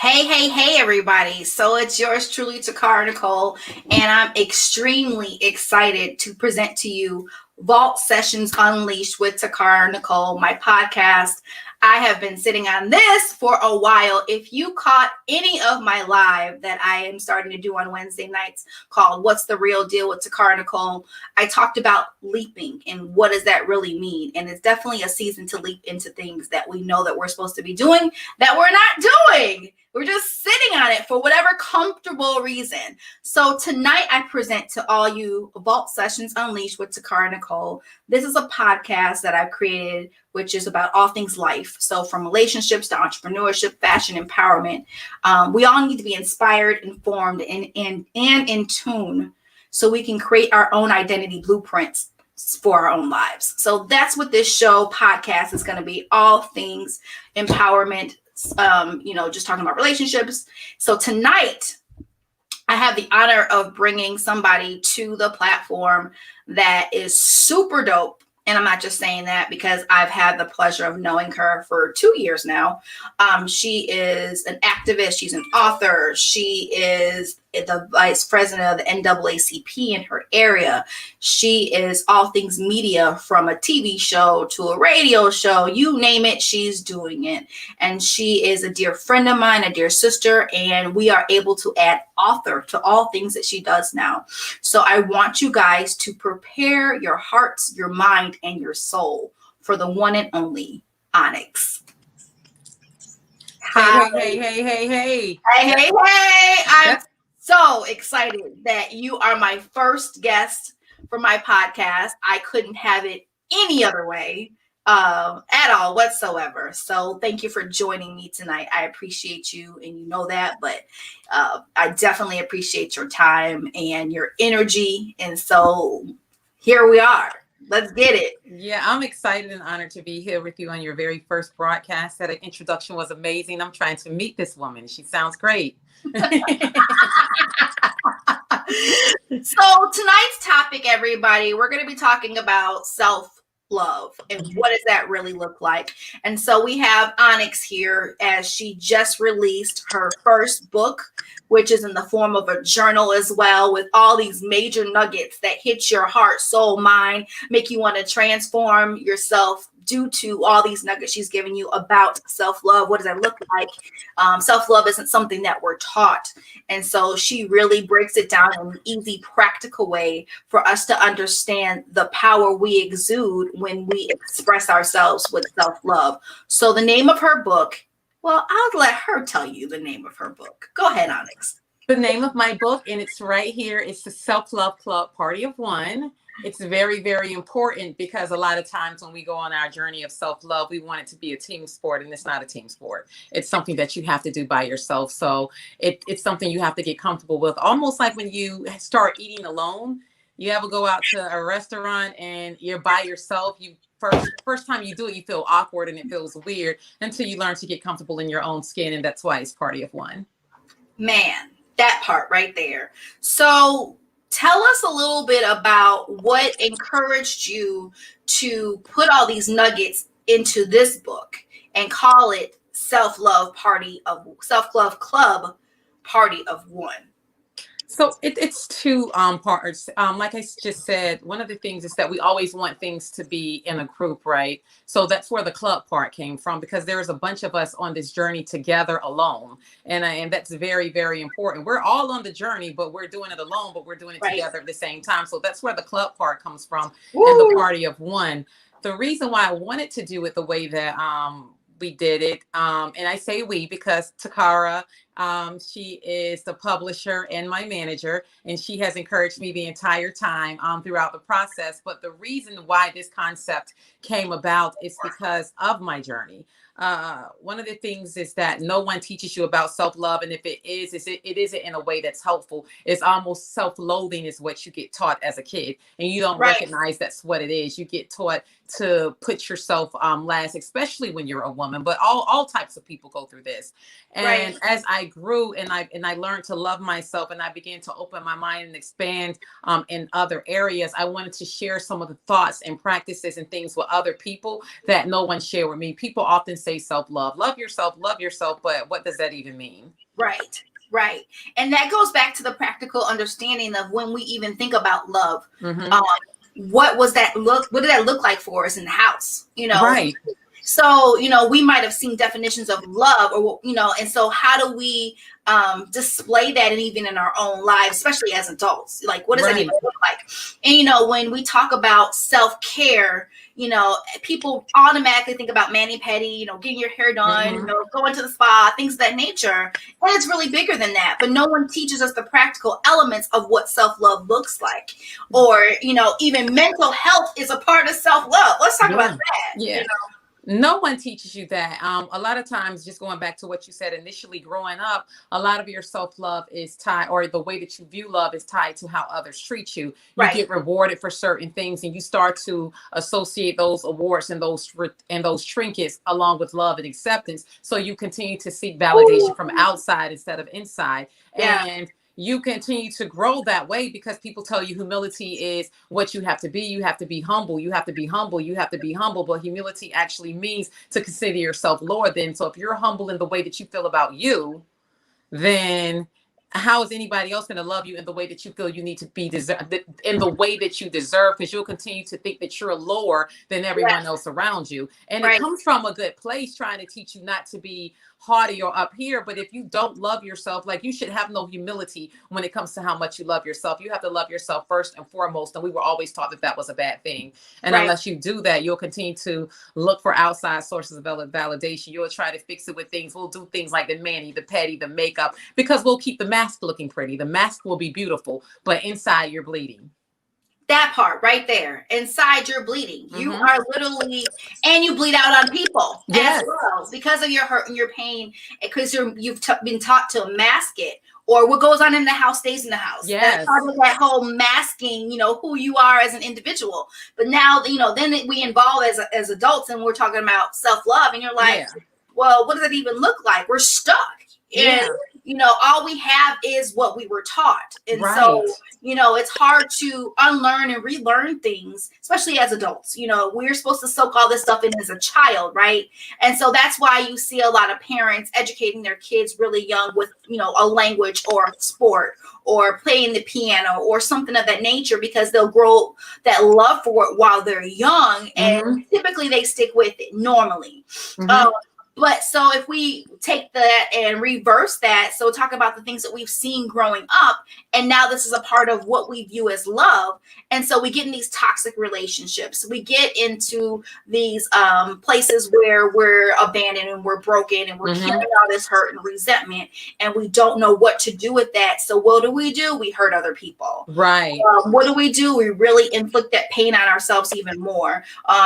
Hey, everybody. So it's yours truly, Takara Nicole, and I'm extremely excited to present to you Vault Sessions Unleashed with Takara Nicole, my podcast. I have been sitting on this for a while. If you caught any of my live that I am starting to do on Wednesday nights called What's the Real Deal with Takara Nicole, I talked about leaping and what does that really mean. And it's definitely a season to leap into things that we know that we're supposed to be doing that we're not doing. We're just sitting on it for whatever comfortable reason. So tonight I present to all you Vault Sessions Unleashed with Takara Nicole. This is a podcast that I've created, which is about all things life. So from relationships to entrepreneurship, fashion, empowerment, we all need to be inspired, informed, and in tune so we can create our own identity blueprints for our own lives. So that's what this show podcast is going to be, all things empowerment, just talking about relationships. So tonight, I have the honor of bringing somebody to the platform that is super dope. And I'm not just saying that because I've had the pleasure of knowing her for 2 years now. She is an activist. She's an author. She is the vice president of the NAACP in her area. She is all things media, from a TV show to a radio show. You name it, she's doing it. And she is a dear friend of mine, a dear sister, and we are able to add author to all things that she does now. So I want you guys to prepare your hearts, your mind, and your soul for the one and only Onyx. Hey. I'm so excited that you are my first guest for my podcast. I couldn't have it any other way at all whatsoever. So thank you for joining me tonight. I appreciate you, and you know that, but I definitely appreciate your time and your energy. And so here we are. Let's get it. Yeah, I'm excited and honored to be here with you on your very first broadcast. That introduction was amazing. I'm trying to meet this woman. She sounds great. So tonight's topic, everybody, we're going to be talking about self-love and what does that really look like. And so we have Onyx here, as she just released her first book, which is in the form of a journal as well, with all these major nuggets that hit your heart, soul, mind, make you want to transform yourself due to all these nuggets she's giving you about self-love. What does that look like? Self-love isn't something that we're taught. And so she really breaks it down in an easy, practical way for us to understand the power we exude when we express ourselves with self-love. So the name of her book, well, I'll let her tell you the name of her book. Go ahead, Onyx. The name of my book, and it's right here, it's the Self-Love Club Party of One. It's very, very important because a lot of times when we go on our journey of self-love, we want it to be a team sport, and it's not a team sport. It's something that you have to do by yourself. So it's something you have to get comfortable with. Almost like when you start eating alone, you ever go out to a restaurant and you're by yourself, first time you do it, you feel awkward and it feels weird until you learn to get comfortable in your own skin. And that's why it's Party of One. Man, that part right there. So tell us a little bit about what encouraged you to put all these nuggets into this book and call it Self-Love Club Party of One. So it's two parts. Like I just said, one of the things is that we always want things to be in a group, right? So that's where the club part came from, because there's a bunch of us on this journey together alone. And that's very, very important. We're all on the journey, but we're doing it alone, but we're doing it together at the same time. So that's where the club part comes from. Woo! And the Party of One. The reason why I wanted to do it the way that we did it, and I say we because Takara, she is the publisher and my manager, and she has encouraged me the entire time throughout the process. But the reason why this concept came about is because of my journey. One of the things is that no one teaches you about self-love. And if it isn't in a way that's helpful. It's almost self-loathing is what you get taught as a kid. And you don't recognize that's what it is. You get taught to put yourself last, especially when you're a woman, but all types of people go through this. And as I grew and I learned to love myself and I began to open my mind and expand in other areas, I wanted to share some of the thoughts and practices and things with other people that no one shared with me. People often say self-love, love yourself, but what does that even mean? Right, right. And that goes back to the practical understanding of when we even think about love. Mm-hmm. Um, what did that look like for us in the house? Right. So, we might have seen definitions of love and so how do we display that and even in our own lives, especially as adults? Like, what does that even look like? And, when we talk about self-care, people automatically think about mani-pedi, getting your hair done, going to the spa, things of that nature. And it's really bigger than that. But no one teaches us the practical elements of what self-love looks like. Or, even mental health is a part of self-love. Let's talk about that. Yeah. No one teaches you that. A lot of times, just going back to what you said initially, growing up, a lot of your self-love is tied, or the way that you view love is tied to how others treat you. You get rewarded for certain things, and you start to associate those awards and those trinkets along with love and acceptance. So you continue to seek validation from outside instead of inside. Yeah. And you continue to grow that way because people tell you humility is what you have to be. You have to be humble. You have to be humble. You have to be humble. But humility actually means to consider yourself lower than. So if you're humble in the way that you feel about you, then how is anybody else going to love you in the way that you feel you need to be in the way that you deserve? Because you'll continue to think that you're lower than everyone else around you. And it comes from a good place, trying to teach you not to be haughty or up here. But if you don't love yourself, like, you should have no humility when it comes to how much you love yourself. You have to love yourself first and foremost. And we were always taught that that was a bad thing. And unless you do that, you'll continue to look for outside sources of validation. You'll try to fix it with things. We'll do things like the mani, the pedi, the makeup, because we'll keep the mask looking pretty. The mask will be beautiful, but inside you're bleeding. That part right there. Inside you're bleeding. You are literally, and you bleed out on people as well because of your hurt and your pain, because you've been taught to mask it, or what goes on in the house stays in the house. That's part of that whole masking, who you are as an individual. But now, then we involve as adults and we're talking about self-love, and you're like, well, what does it even look like? We're stuck. And, all we have is what we were taught. And so, it's hard to unlearn and relearn things, especially as adults. We're supposed to soak all this stuff in as a child, right? And so that's why you see a lot of parents educating their kids really young with, a language or a sport or playing the piano or something of that nature, because they'll grow that love for it while they're young. And typically they stick with it normally. But so if we take that and reverse that, so talk about the things that we've seen growing up, and now this is a part of what we view as love. And so we get in these toxic relationships. We get into these places where we're abandoned and we're broken and we're carrying all this hurt and resentment, and we don't know what to do with that. So what do? We hurt other people. Right. What do? We really inflict that pain on ourselves even more.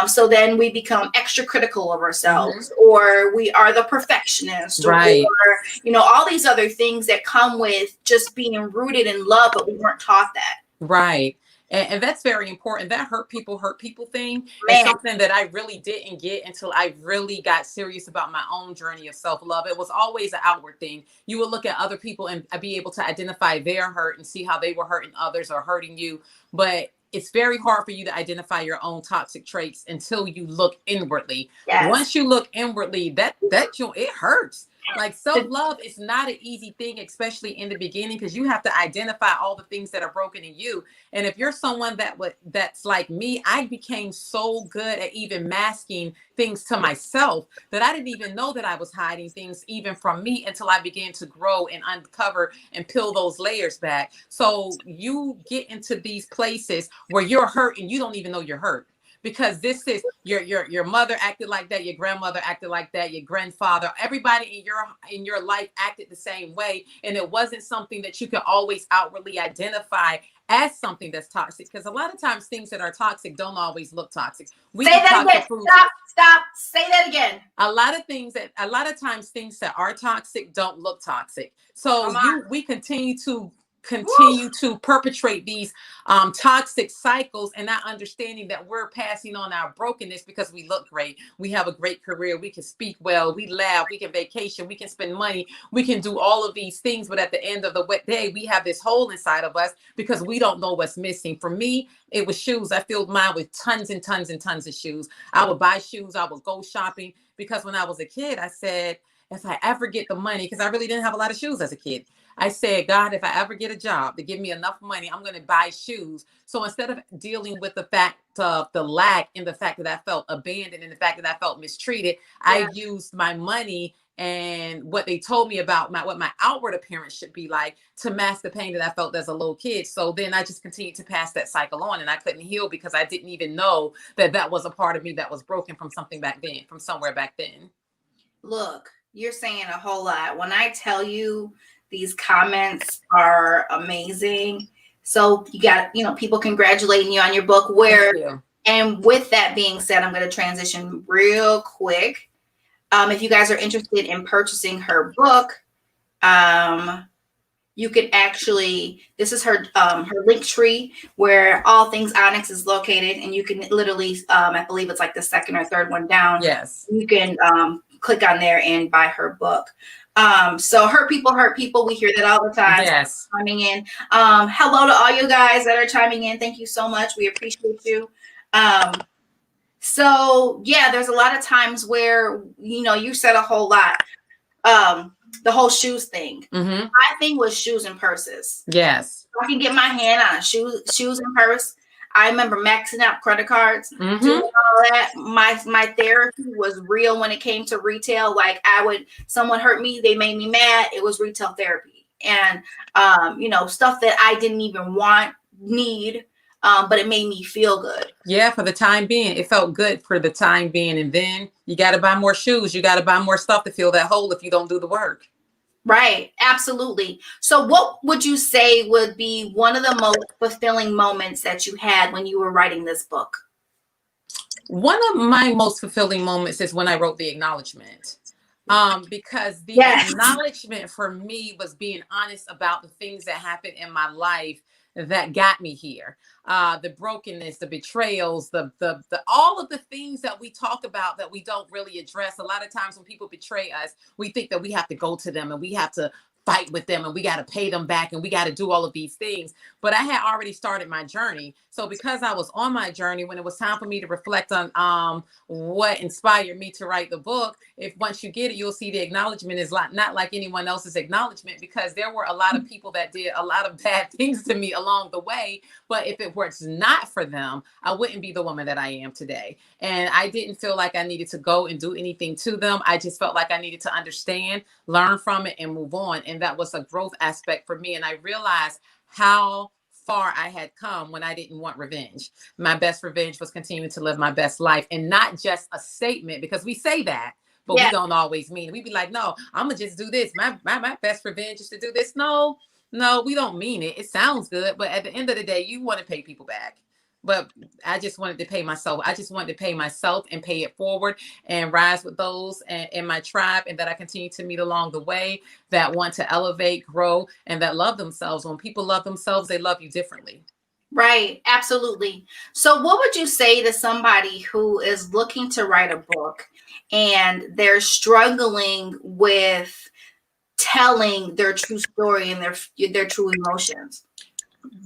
So then we become extra critical of ourselves, or we are the perfectionist, or all these other things that come with just being rooted in love, but we weren't taught that. Right. And that's very important. That hurt people thing is something that I really didn't get until I really got serious about my own journey of self-love. It was always an outward thing. You would look at other people and be able to identify their hurt and see how they were hurting others or hurting you. But it's very hard for you to identify your own toxic traits until you look inwardly. Once you look inwardly, it hurts. Like, self-love is not an easy thing, especially in the beginning, because you have to identify all the things that are broken in you. And if you're someone that's like me, I became so good at even masking things to myself that I didn't even know that I was hiding things even from me until I began to grow and uncover and peel those layers back. So you get into these places where you're hurt and you don't even know you're hurt. Because this is your mother acted like that, your grandmother acted like that, your grandfather, everybody in your life acted the same way, and it wasn't something that you can always outwardly identify as something that's toxic. Because a lot of times things that are toxic don't always look toxic. Say that again. Stop. Say that again. A lot of times things that are toxic don't look toxic. So we continue to continue to perpetrate these toxic cycles, and not understanding that we're passing on our brokenness because we look great, we have a great career, we can speak well, we laugh, we can vacation, we can spend money, we can do all of these things, but at the end of the day we have this hole inside of us because we don't know what's missing. For me, it was shoes. I filled mine with tons and tons and tons of shoes. I would buy shoes, I would go shopping, because when I was a kid I said, if I ever get the money, because I really didn't have a lot of shoes as a kid, I said, God, if I ever get a job to give me enough money, I'm going to buy shoes. So instead of dealing with the fact of the lack and the fact that I felt abandoned and the fact that I felt mistreated, I used my money and what they told me about what my outward appearance should be like to mask the pain that I felt as a little kid. So then I just continued to pass that cycle on, and I couldn't heal because I didn't even know that that was a part of me that was broken from something back then, from somewhere back then. Look, you're saying a whole lot. When I tell you, these comments are amazing. So you got, people congratulating you on your book. And with that being said, I'm going to transition real quick. If you guys are interested in purchasing her book, you can actually, this is her link tree where all things Onyx is located, and you can literally, I believe it's like the second or third one down. Yes. You can click on there and buy her book. So hurt people. We hear that all the time. Yes. Chiming in. Hello to all you guys that are chiming in. Thank you so much. We appreciate you. So yeah, there's a lot of times where, you said a whole lot. The whole shoes thing. Mm-hmm. My thing was shoes and purses. Yes. I can get my hand on a shoes and purse. I remember maxing out credit cards, doing all that. My therapy was real when it came to retail. Like someone hurt me, they made me mad. It was retail therapy, and stuff that I didn't even need, but it made me feel good. Yeah, for the time being, it felt good for the time being, and then you got to buy more shoes. You got to buy more stuff to fill that hole if you don't do the work. Right. Absolutely. So what would you say would be one of the most fulfilling moments that you had when you were writing this book? One of my most fulfilling moments is when I wrote the acknowledgement. Because the acknowledgement for me was being honest about the things that happened in my life that got me here. The brokenness, the betrayals, the all of the things that we talk about that we don't really address. A lot of times when people betray us, we think that we have to go to them and we have to fight with them and we got to pay them back and we got to do all of these things. But I had already started my journey. So because I was on my journey, when it was time for me to reflect on what inspired me to write the book, if once you get it, you'll see the acknowledgement is not like anyone else's acknowledgement, because there were a lot of people that did a lot of bad things to me along the way. But if it was not for them, I wouldn't be the woman that I am today. And I didn't feel like I needed to go and do anything to them. I just felt like I needed to understand, learn from it, and move on. And that was a growth aspect for me. And I realized how far I had come when I didn't want revenge. My best revenge was continuing to live my best life, and not just a statement, because we say that, but we don't always mean it. We be like, no, I'm gonna just do this. My best revenge is to do this. No, we don't mean it. It sounds good, but at the end of the day, you want to pay people back. But I just wanted to pay myself. I just wanted to pay myself and pay it forward and rise with those in my tribe, and that I continue to meet along the way, that want to elevate, grow, and that love themselves. When people love themselves, they love you differently. Right. Absolutely. So what would you say to somebody who is looking to write a book and they're struggling with telling their true story and their true emotions?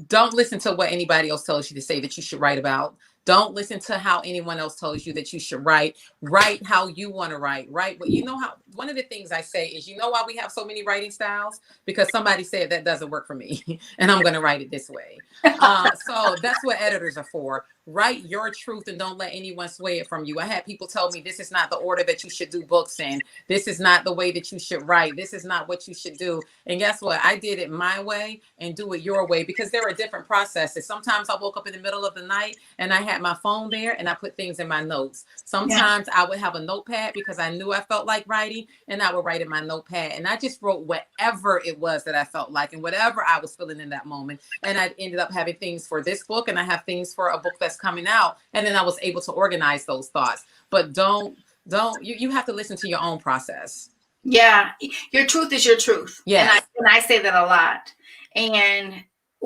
Don't listen to what anybody else tells you to say that you should write about. Don't listen to how anyone else tells you that you should write. Write how you want to write. Write what you know how. One of the things I say is, you know why we have so many writing styles? Because somebody said that doesn't work for me, and I'm going to write it this way. So that's what editors are for. Write your truth and don't let anyone sway it from you. I had people tell me this is not the order that you should do books in. This is not the way that you should write. This is not what you should do. And guess what? I did it my way, and do it your way, because there are different processes. Sometimes I woke up in the middle of the night and I had my phone there and I put things in my notes. Sometimes I would have a notepad because I knew I felt like writing, and I would write in my notepad. And I just wrote whatever it was that I felt like and whatever I was feeling in that moment. And I ended up having things for this book, and I have things for a book that's coming out. And then I was able to organize those thoughts. But you have to listen to your own process. Yeah. Your truth is your truth. Yeah. And I say that a lot. And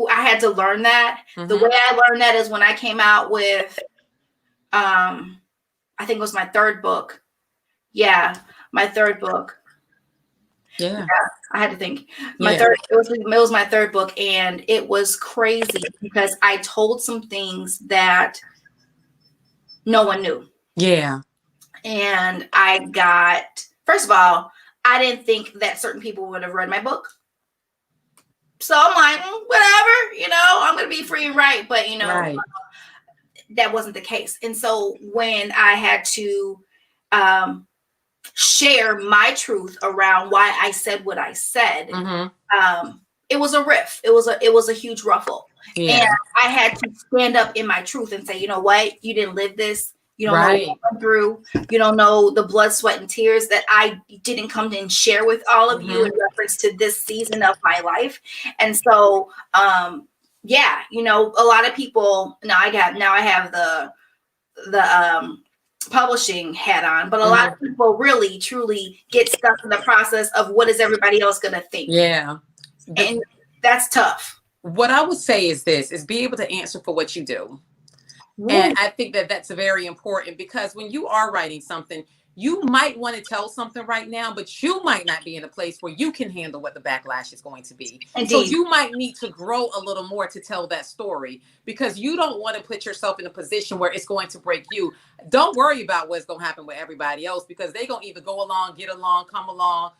I had to learn that. The Mm-hmm. way I learned that is when I came out with, I think it was my third book. Yeah, my third book. Yeah. I had to think. My Yeah. third, it was my third book, and it was crazy because I told some things that no one knew. Yeah. And I got, first of all, I didn't think that certain people would have read my book. So I'm like, whatever, I'm going to be free and right. But, Right. that wasn't the case. And so when I had to um, share my truth around why I said what I said, Mm-hmm. it was a riff. It was a huge ruffle. And Yeah. I had to stand up in my truth and say, you know what? You didn't live this. You don't know what Right. I went through. You don't know the blood, sweat, and tears that I didn't come and share with all of you in reference to this season of my life. And so, yeah, a lot of people now I have the publishing hat on, but a lot of people really truly get stuck in the process of what is everybody else going to think. Yeah. And that's tough. What I would say is this, is be able to answer for what you do. Ooh, And I think that that's very important, because when you are writing something, you might want to tell something right now, but you might not be in a place where you can handle what the backlash is going to be. So indeed. you might need to grow a little more to tell that story, because you don't want to put yourself in a position where it's going to break you. Don't worry about what's going to happen with everybody else, because they're going to either go along, get along, come along,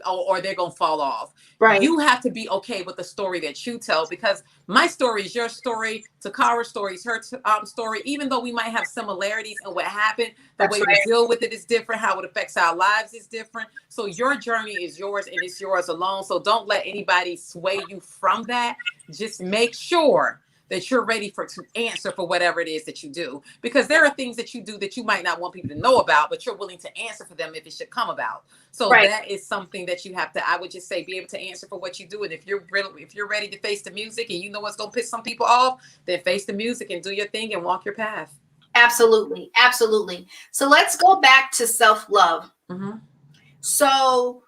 or they're going to fall off. Right. You have to be okay with the story that you tell, because my story is your story. Takara's story is her story. Even though we might have similarities in what happened, the That's way right. we deal with it is different. How it affects our lives is different. So your journey is yours, and it's yours alone. So don't let anybody sway you from that. Just make sure that you're ready to answer for whatever it is that you do, because there are things that you do that you might not want people to know about, but you're willing to answer for them if it should come about. So Right. that is something that you have to, I would just say, be able to answer for what you do. And if you're ready to face the music, and you know what's going to piss some people off, then face the music and do your thing and walk your path. Absolutely. Absolutely. So let's go back to self-love. Mm-hmm. So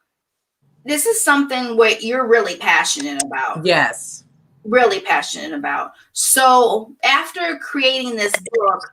this is something what you're really passionate about. Yes. Really passionate about. So after creating this book,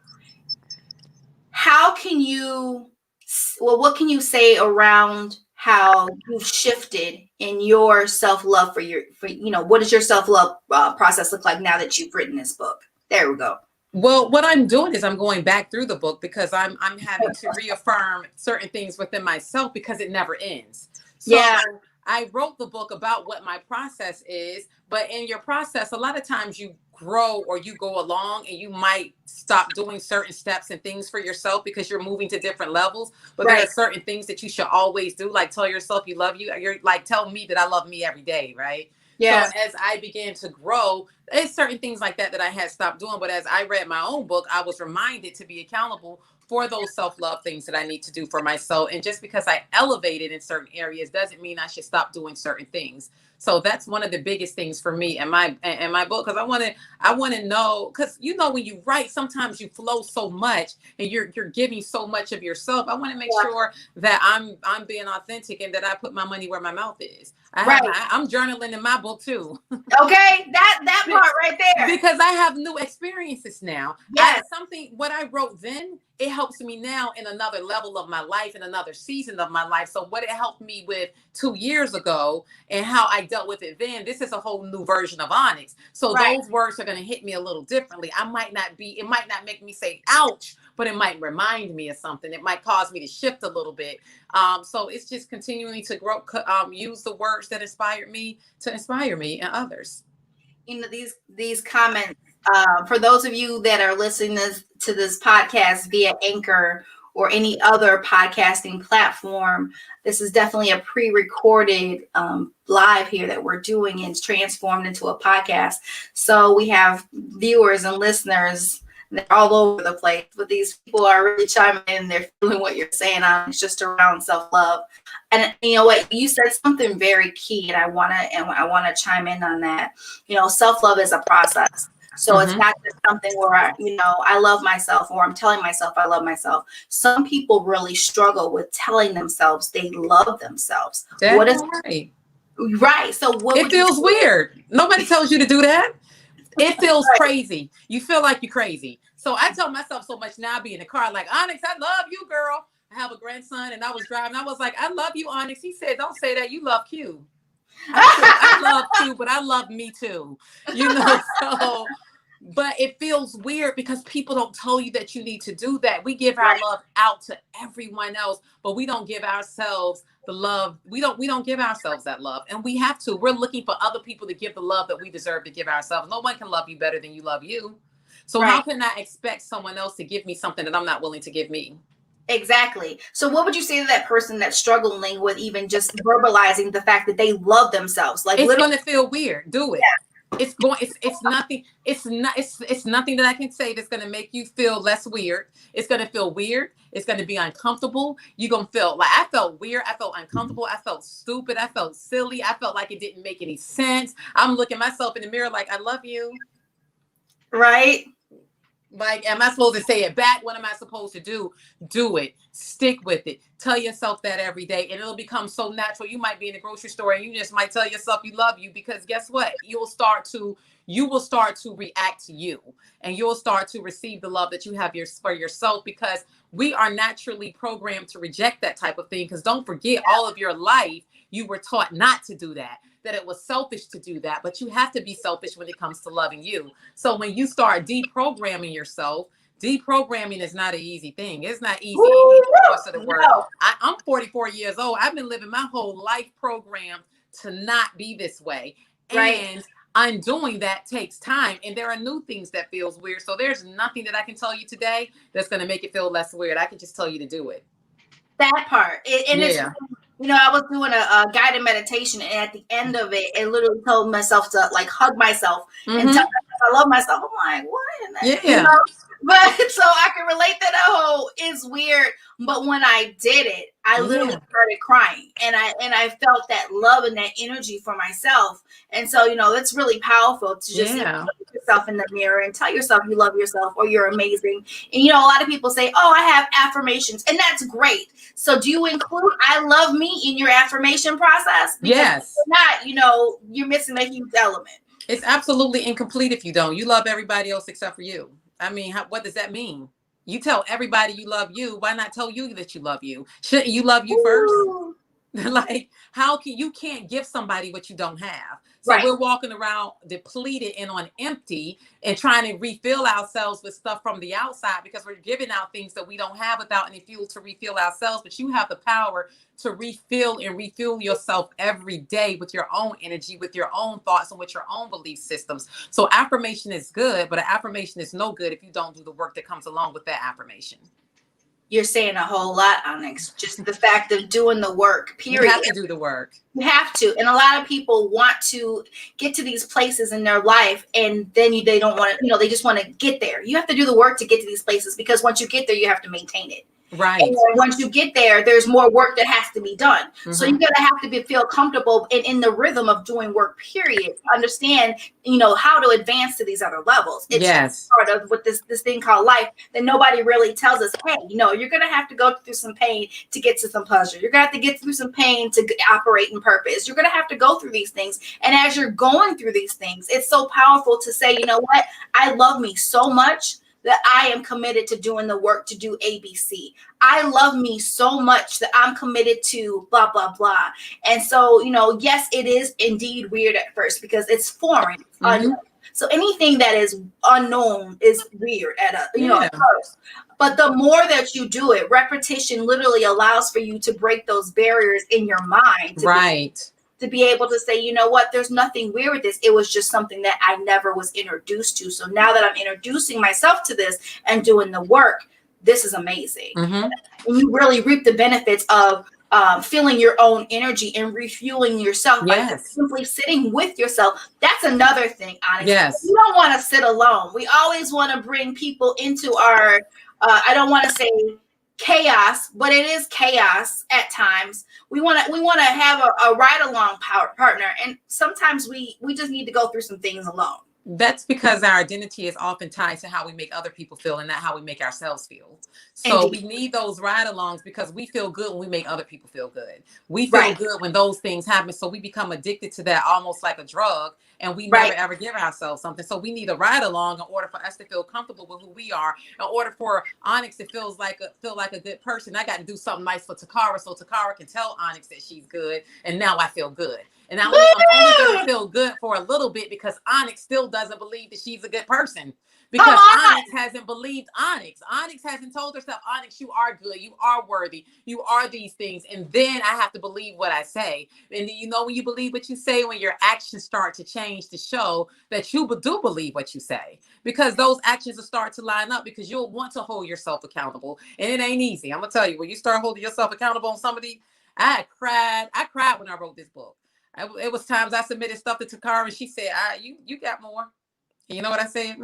what can you say around how you've shifted in your self-love what does your self-love process look like now that you've written this book? There we go. Well, what I'm doing is I'm going back through the book, because I'm having to reaffirm certain things within myself, because it never ends. So Yeah. I wrote the book about what my process is, but in your process, a lot of times you grow or you go along, and you might stop doing certain steps and things for yourself because you're moving to different levels. But there are certain things that you should always do, like tell yourself you love you. You're like, tell me that I love me every day, right? Yeah. So as I began to grow, there's certain things like that I had stopped doing. But as I read my own book, I was reminded to be accountable for those self-love things that I need to do for myself. And just because I elevated in certain areas doesn't mean I should stop doing certain things. So that's one of the biggest things for me in my book, because I want to know, because when you write, sometimes you flow so much and you're giving so much of yourself. I want to make sure that I'm being authentic, and that I put my money where my mouth is. I'm journaling in my book too. Okay, that part right there. Because I have new experiences now. Yes. What I wrote then, it helps me now in another level of my life, in another season of my life. So what it helped me with 2 years ago and how I dealt with it then, this is a whole new version of Onyx. So those words are going to hit me a little differently. It might not make me say ouch, but it might remind me of something. It might cause me to shift a little bit. So it's just continuing to grow, use the words that inspired me to inspire me and others. These comments, for those of you that are listening to this podcast via Anchor or any other podcasting platform, this is definitely a pre-recorded live here that we're doing, and it's transformed into a podcast. So we have viewers and listeners. They're all over the place, but these people are really chiming in. They're feeling what you're saying. It's just around self-love. And you know what? You said something very key, and I want to chime in on that. Self-love is a process. So it's not just something where I love myself, or I'm telling myself I love myself. Some people really struggle with telling themselves they love themselves. That's right. Right. So what It would you feels say? weird. Nobody tells you to do that. It feels crazy. You feel like you're crazy. So I tell myself so much now, I be in the car like, Onyx, I love you, girl. I have a grandson and I was driving. I was like, I love you, Onyx. He said, don't say that. You love Q. I said, I love Q, but I love me too. You know, so but it feels weird because people don't tell you that you need to do that. We give our Right. love out to everyone else, but we don't give ourselves the love. We don't give ourselves that love. And we have to. We're looking for other people to give the love that we deserve to give ourselves. No one can love you better than you love you. So how Right. can I expect someone else to give me something that I'm not willing to give me? Exactly. So what would you say to that person that's struggling with even just verbalizing the fact that they love themselves? Like It's literally, gonna feel weird. Do it. It's nothing. It's nothing that I can say that's gonna make you feel less weird. It's gonna feel weird. It's gonna be uncomfortable. You're gonna feel like I felt weird. I felt uncomfortable. I felt stupid. I felt silly. I felt like it didn't make any sense. I'm looking myself in the mirror like I love you. right? Like, am I supposed to say it back? What am I supposed to do? Do it. Stick with it. Tell yourself that every day, and it'll become so natural. You might be in the grocery store and you just might tell yourself you love you because guess what? You will start to react to you, and you'll start to receive the love that you have for yourself because we are naturally programmed to reject that type of thing. Because don't forget, all of your life you were taught not to do that. That it was selfish to do that, but you have to be selfish when it comes to loving you. So when you start deprogramming yourself, deprogramming is not an easy thing. It's not easy. Ooh, It costs the work. no. I'm 44 years old. I've been living my whole life programmed to not be this way. Right. And undoing that takes time. And there are new things that feels weird. So there's nothing that I can tell you today that's going to make it feel less weird. I can just tell you to do it. That part. And it's, Yeah. I was doing a guided meditation, and at the end of it, it literally told myself to like hug myself and tell Mm-hmm. myself I love myself. I'm like, what? And Yeah. But so I can relate that whole is weird. But when I did it, I literally Yeah. started crying, and I felt that love and that energy for myself. And so it's really powerful to just Yeah. look at yourself in the mirror and tell yourself you love yourself or you're amazing. And a lot of people say, "Oh, I have affirmations," and that's great. So do you include "I love me" in your affirmation process? Because if Yes. you're not, you're missing a huge element. It's absolutely incomplete if you don't. You love everybody else except for you. I mean, what does that mean? You tell everybody you love you. Why not tell you that you love you? Shouldn't you love you first? Ooh. Like, how can you can't give somebody what you don't have? So Right. we're walking around depleted and on empty and trying to refill ourselves with stuff from the outside because we're giving out things that we don't have without any fuel to refill ourselves. But you have the power to refill and refuel yourself every day with your own energy, with your own thoughts, and with your own belief systems. So affirmation is good, but an affirmation is no good if you don't do the work that comes along with that affirmation. You're saying a whole lot, Onyx. Just the fact of doing the work, You period. have to do the work. You have to. And a lot of people want to get to these places in their life, and then they don't want to, they just want to get there. You have to do the work to get to these places because once you get there, you have to maintain it. Right. And then once you get there, there's more work that has to be done. So Mm-hmm. you're gonna have to feel comfortable in the rhythm of doing work, period. Understand, how to advance to these other levels. It's Yes. part of what this thing called life that nobody really tells us. Hey, you're gonna have to go through some pain to get to some pleasure. You're gonna have to get through some pain to operate in purpose. You're gonna have to go through these things. And as you're going through these things, it's so powerful to say, you know what, I love me so much that I am committed to doing the work to do ABC. I love me so much that I'm committed to blah, blah, blah. And so, yes, it is indeed weird at first because it's foreign. It's unknown. So anything that is unknown is weird at first. But the more that you do it, repetition literally allows for you to break those barriers in your mind. To be able to say, you know what, there's nothing weird with this. It was just something that I never was introduced to. So now that I'm introducing myself to this and doing the work, this is amazing. Mm-hmm. And you really reap the benefits of feeling your own energy and refueling yourself by simply sitting with yourself. That's another thing, honestly. Yes. We don't want to sit alone. We always want to bring people into our, I don't want to say chaos, but it is chaos at times. We want to have a ride along partner, and sometimes we just need to go through some things alone. That's because our identity is often tied to how we make other people feel and not how we make ourselves feel. So Indeed. we need those ride-alongs because we feel good when we make other people feel good. We feel Right. good when those things happen. So we become addicted to that almost like a drug, and we never Right. ever give ourselves something. So we need a ride-along in order for us to feel comfortable with who we are. In order for Onyx to feel like a good person, I got to do something nice for Takara so Takara can tell Onyx that she's good, and now I feel good. And I'm only going to Woo! feel good for a little bit because Onyx still doesn't believe that she's a good person. Come Because on. Onyx hasn't believed Onyx. Onyx hasn't told herself, Onyx, you are good. You are worthy. You are these things. And then I have to believe what I say. And you know, when you believe what you say, when your actions start to change to show that you do believe what you say, because those actions will start to line up because you'll want to hold yourself accountable. And it ain't easy. I'm going to tell you, when you start holding yourself accountable on somebody, I cried. I cried when I wrote this book. It was times I submitted stuff to Takara and she said, you got more. And you know what I said?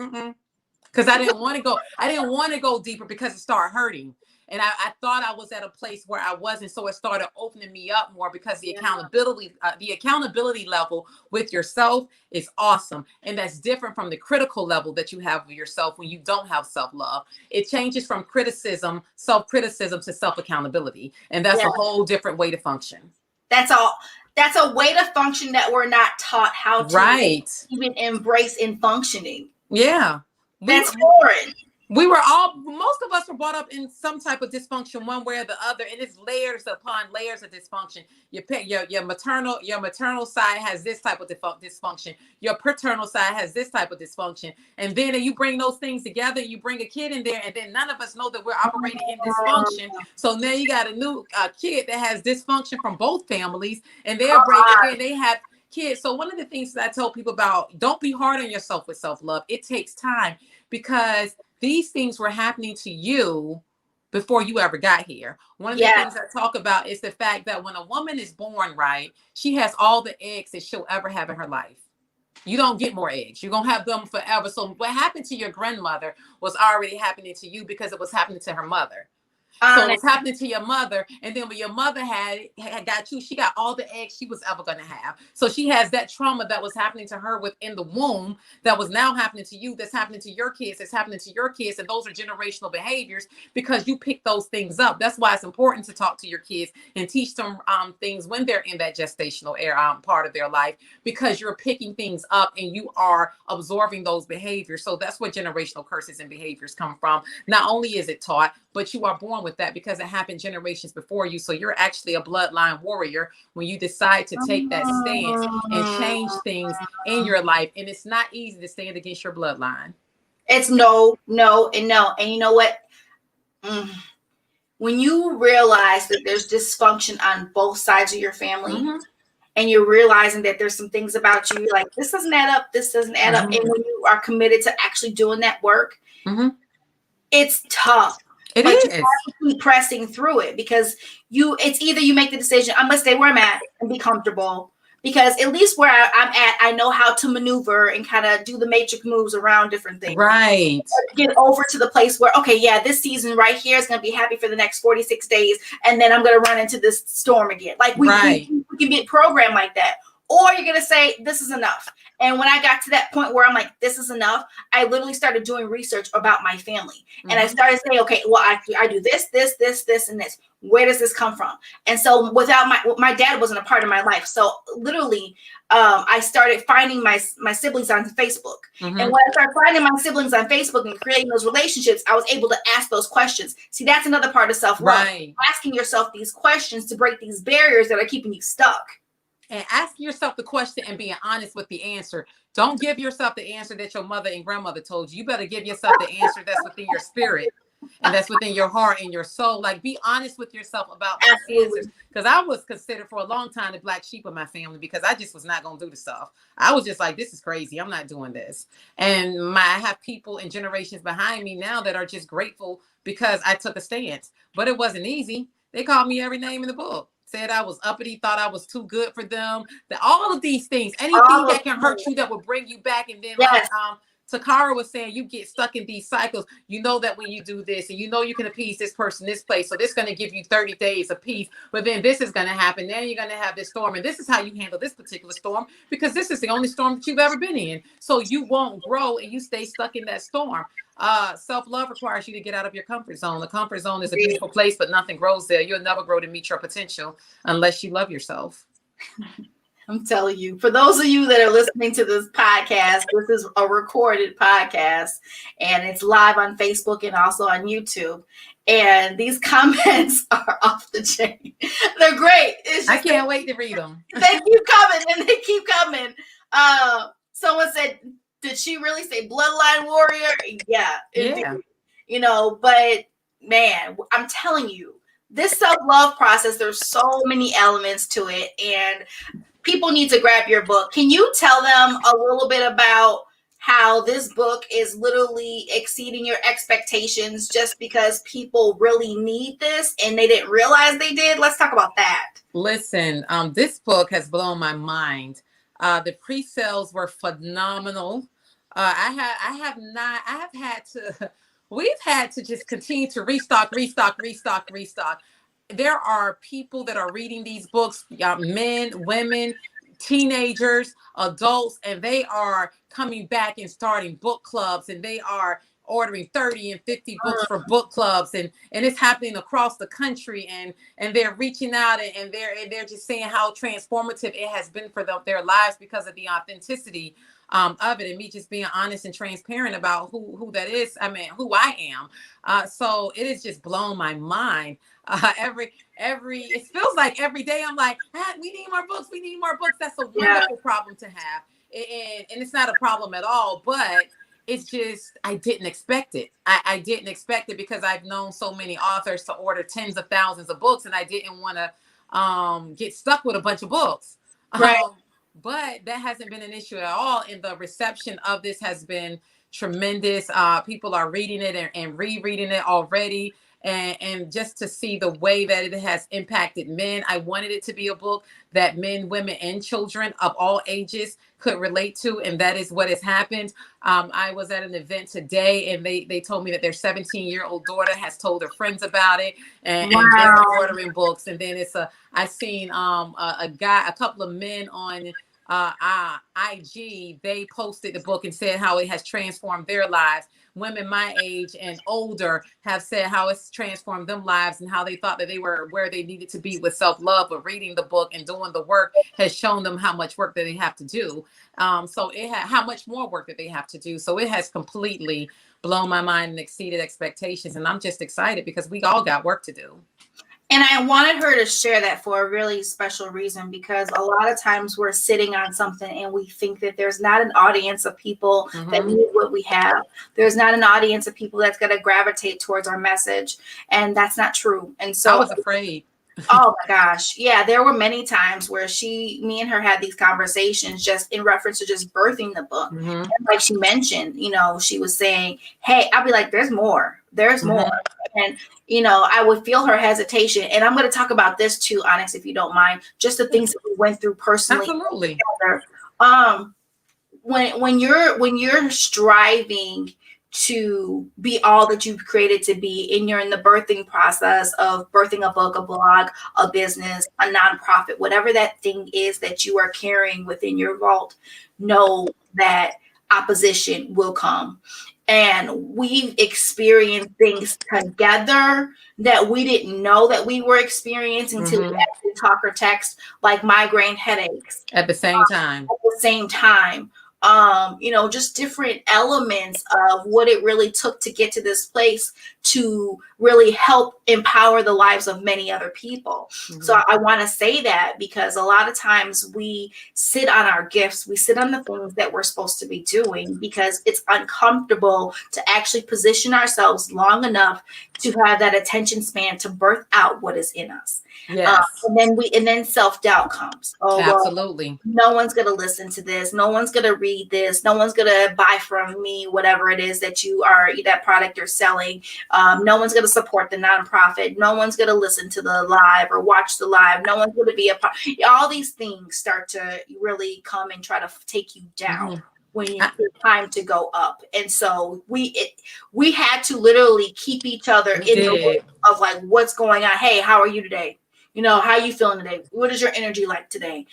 Because I didn't want to go. I didn't want to go deeper because it started hurting. And I thought I was at a place where I wasn't. So it started opening me up more because the accountability level with yourself is awesome. And that's different from the critical level that you have of yourself when you don't have self-love. It changes from self-criticism to self-accountability. And that's Yeah. a whole different way to function. That's all. That's a way to function that we're not taught how to Right. even embrace in functioning. Yeah. That's foreign. Most of us were brought up in some type of dysfunction one way or the other, and it's layers upon layers of dysfunction. Your maternal side has this type of dysfunction. Your paternal side has this type of dysfunction. And then you bring those things together, you bring a kid in there, and then none of us know that we're operating in dysfunction. So now you got a new kid that has dysfunction from both families, and they have kids. So one of the things that I tell people about, don't be hard on yourself with self-love. It takes time because these things were happening to you before you ever got here. One of the things I talk about is the fact that when a woman is born, right, she has all the eggs that she'll ever have in her life. You don't get more eggs. You're going to have them forever. So what happened to your grandmother was already happening to you because it was happening to her mother. So it was happening to your mother. And then when your mother had got you, she got all the eggs she was ever going to have. So she has that trauma that was happening to her within the womb that was now happening to you, that's happening to your kids, that's happening to your kids. And those are generational behaviors because you pick those things up. That's why it's important to talk to your kids and teach them things when they're in that gestational part of their life, because you're picking things up and you are absorbing those behaviors. So that's where generational curses and behaviors come from. Not only is it taught, but you are born with that because it happened generations before you. So you're actually a bloodline warrior when you decide to take that stance and change things in your life. And it's not easy to stand against your bloodline. It's no, and no. And you know what? When you realize that there's dysfunction on both sides of your family, and you're realizing that there's some things about you like, this doesn't add up, this doesn't add up. And when you are committed to actually doing that work, it's tough. It like is. You have to keep pressing through it because it's either you make the decision, I'm gonna stay where I'm at and be comfortable, because at least where I'm at, I know how to maneuver and kind of do the matrix moves around different things. Right. Get over to the place where, okay, yeah, this season right here is gonna be happy for the next 46 days, and then I'm gonna run into this storm again. Like we can get programmed like that. Or you're gonna say, this is enough. And when I got to that point where I'm like, this is enough, I literally started doing research about my family. And I started saying, okay, well, I do this, and this. Where does this come from? And so without my dad wasn't a part of my life. So literally, I started finding my siblings on Facebook. And when I started finding my siblings on Facebook and creating those relationships, I was able to ask those questions. See, that's another part of self-love. Asking yourself these questions to break these barriers that are keeping you stuck. And asking yourself the question and being honest with the answer. Don't give yourself the answer that your mother and grandmother told you. You better give yourself the answer that's within your spirit and that's within your heart and your soul. Like, be honest with yourself about those answers. Because I was considered for a long time the black sheep of my family because I just was not going to do the stuff. I was just like, this is crazy. I'm not doing this. And I have people and generations behind me now that are just grateful because I took a stance. But it wasn't easy. They called me every name in the book. Said I was uppity, thought I was too good for them. That all of these things, anything that can hurt you, that will bring you back. And then Takara was saying you get stuck in these cycles. You know that when you do this, and you know you can appease this person, this place, so this is going to give you 30 days of peace. But then this is going to happen. Then you're going to have this storm, and this is how you handle this particular storm because this is the only storm that you've ever been in. So you won't grow, and you stay stuck in that storm. Self-love requires you to get out of your comfort zone. The comfort zone is a beautiful place, but nothing grows there. You'll never grow to meet your potential unless you love yourself. I'm telling you, for those of you that are listening to this podcast, this is a recorded podcast and it's live on Facebook and also on YouTube. And these comments are off the chain. They're great. I can't wait to read them. They keep coming and they keep coming. Someone said, did she really say bloodline warrior? Yeah. You know, but man, I'm telling you, this self-love process, there's so many elements to it, and people need to grab your book. Can you tell them a little bit about how this book is literally exceeding your expectations just because people really need this and they didn't realize they did? Let's talk about that. Listen, this book has blown my mind. The pre-sales were phenomenal. We've had to just continue to restock. There are people that are reading these books, men, women, teenagers, adults, and they are coming back and starting book clubs, and they are ordering 30 and 50 books for book clubs, and it's happening across the country, and they're reaching out, and they're just saying how transformative it has been for their lives because of the authenticity of it, and me just being honest and transparent about who that is. I mean, who I am. So it has just blown my mind. It feels like every day I'm like, we need more books. That's a wonderful problem to have. And it's not a problem at all, but it's just, I didn't expect it. I didn't expect it because I've known so many authors to order tens of thousands of books, and I didn't want to get stuck with a bunch of books. Right. But that hasn't been an issue at all. And the reception of this has been tremendous. People are reading it and rereading it already. And just to see the way that it has impacted men, I wanted it to be a book that men, women, and children of all ages could relate to. And that is what has happened. I was at an event today, and they told me that their 17-year-old daughter has told her friends about it, and they're ordering books. And then I seen a couple of men on IG, they posted the book and said how it has transformed their lives. Women my age and older have said how it's transformed them lives, and how they thought that they were where they needed to be with self-love, but reading the book and doing the work has shown them how much work that they have to do. How much more work that they have to do. So it has completely blown my mind and exceeded expectations. And I'm just excited because we all got work to do. And I wanted her to share that for a really special reason, because a lot of times we're sitting on something and we think that there's not an audience of people that need what we have. There's not an audience of people that's going to gravitate towards our message. And that's not true. And so I was afraid. Oh my gosh. Yeah, there were many times where me and her had these conversations just in reference to just birthing the book. And like she mentioned, she was saying, hey, I'll be like, there's more. And, I would feel her hesitation. And I'm going to talk about this too, Onyx, if you don't mind, just the things that we went through personally. Absolutely. When you're striving to be all that you've created to be, and you're in the birthing process of birthing a book, a blog, a business, a nonprofit, whatever that thing is that you are carrying within your vault, know that opposition will come. And we've experienced things together that we didn't know that we were experiencing until we actually talk or text, like migraine headaches. At the same time. Just different elements of what it really took to get to this place to really help empower the lives of many other people. So I want to say that because a lot of times we sit on our gifts, we sit on the things that we're supposed to be doing because it's uncomfortable to actually position ourselves long enough to have that attention span to birth out what is in us. Yes. And then self-doubt comes. Absolutely. Well, no one's going to listen to this. No one's going to read this. No one's going to buy from me, whatever it is that that product you're selling. No one's going to support the nonprofit. No one's going to listen to the live or watch the live. No one's going to be a part. All these things start to really come and try to take you down. when it's time to go up. And so we had to literally keep each other in the loop of like, what's going on? Hey, how are you today? You know, how are you feeling today? What is your energy like today?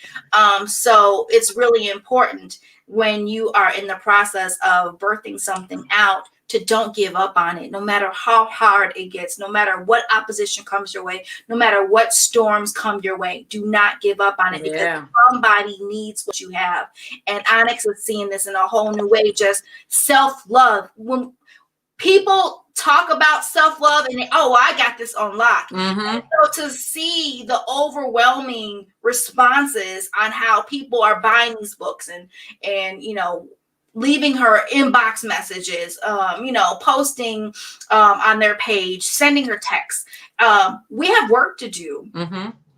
So it's really important when you are in the process of birthing something out to don't give up on it, no matter how hard it gets, no matter what opposition comes your way, no matter what storms come your way. Do not give up on it, because somebody needs what you have. And Onyx is seeing this in a whole new way, just self-love. When people talk about self-love and I got this on lock. And so to see the overwhelming responses on how people are buying these books and you know, leaving her inbox messages, you know, posting on their page, sending her texts. We have work to do.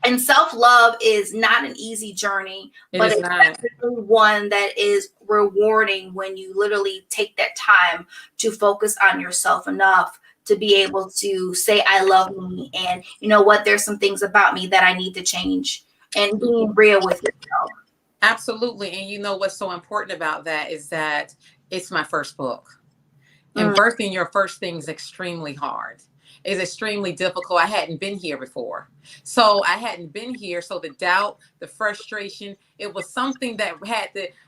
And self-love is not an easy journey, but it's definitely one that is rewarding when you literally take that time to focus on yourself enough to be able to say, I love me. And you know what? There's some things about me that I need to change, and being real with yourself. Absolutely. And you know what's so important about that is that it's my first book. And birthing your first thing is extremely hard. It's extremely difficult. I hadn't been here before. So I hadn't been here. So the doubt, the frustration, it was something that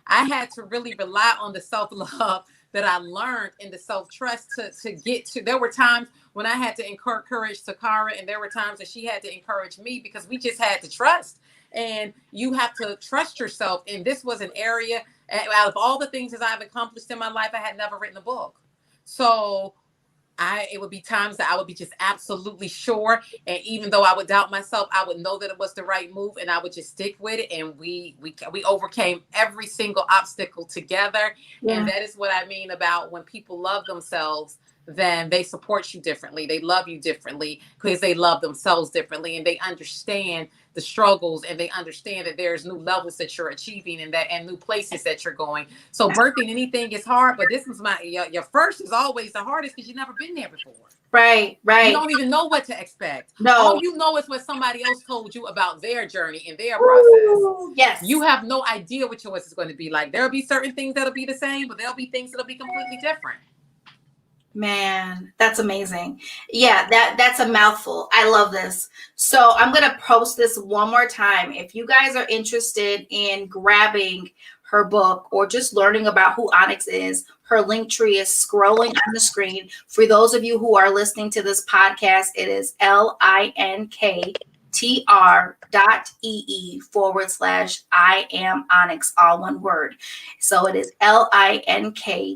I had to really rely on the self-love that I learned and the self-trust to get to. There were times when I had to encourage Takara, and there were times that she had to encourage me, because we just had to trust. And you have to trust yourself. And this was an area, out of all the things that I've accomplished in my life, I had never written a book. So it would be times that I would be just absolutely sure. And even though I would doubt myself, I would know that it was the right move, and I would just stick with it. And we overcame every single obstacle together. And that is what I mean about when people love themselves, then they support you differently. They love you differently because they love themselves differently, and they understand the struggles, and they understand that there's new levels that you're achieving, and new places that you're going. So birthing anything is hard, but this is your first is always the hardest, because you've never been there before. Right. You don't even know what to expect. No. All you know is what somebody else told you about their journey and their process. Yes. You have no idea what yours is going to be like. There'll be certain things that'll be the same, but there'll be things that'll be completely different. Man, that's amazing. Yeah, that's a mouthful. I love this. So I'm going to post this one more time. If you guys are interested in grabbing her book or just learning about who Onyx is, her link tree is scrolling on the screen. For those of you who are listening to this podcast, it is linktr.ee/I am Onyx, all one word. So it is linktr.ee/I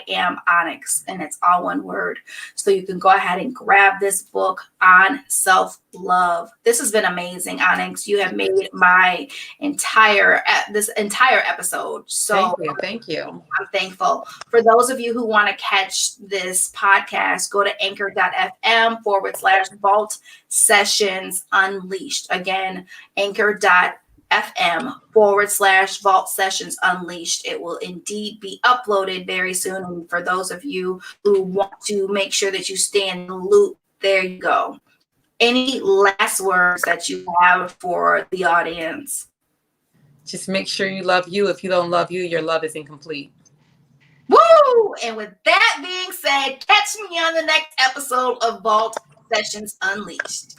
am Onyx, and it's all one word. So you can go ahead and grab this book on self-love. This has been amazing, Onyx. You have made my entire episode. So thank you. I'm thankful. For those of you who want to catch this podcast, go to anchor.fm/Vault Sessions Unleashed. Again, anchor.fm/Vault Sessions Unleashed. It will indeed be uploaded very soon. And for those of you who want to make sure that you stay in the loop, there you go. Any last words that you have for the audience? Just make sure you love you. If you don't love you, your love is incomplete. Woo! And with that being said, catch me on the next episode of Vault Sessions Unleashed.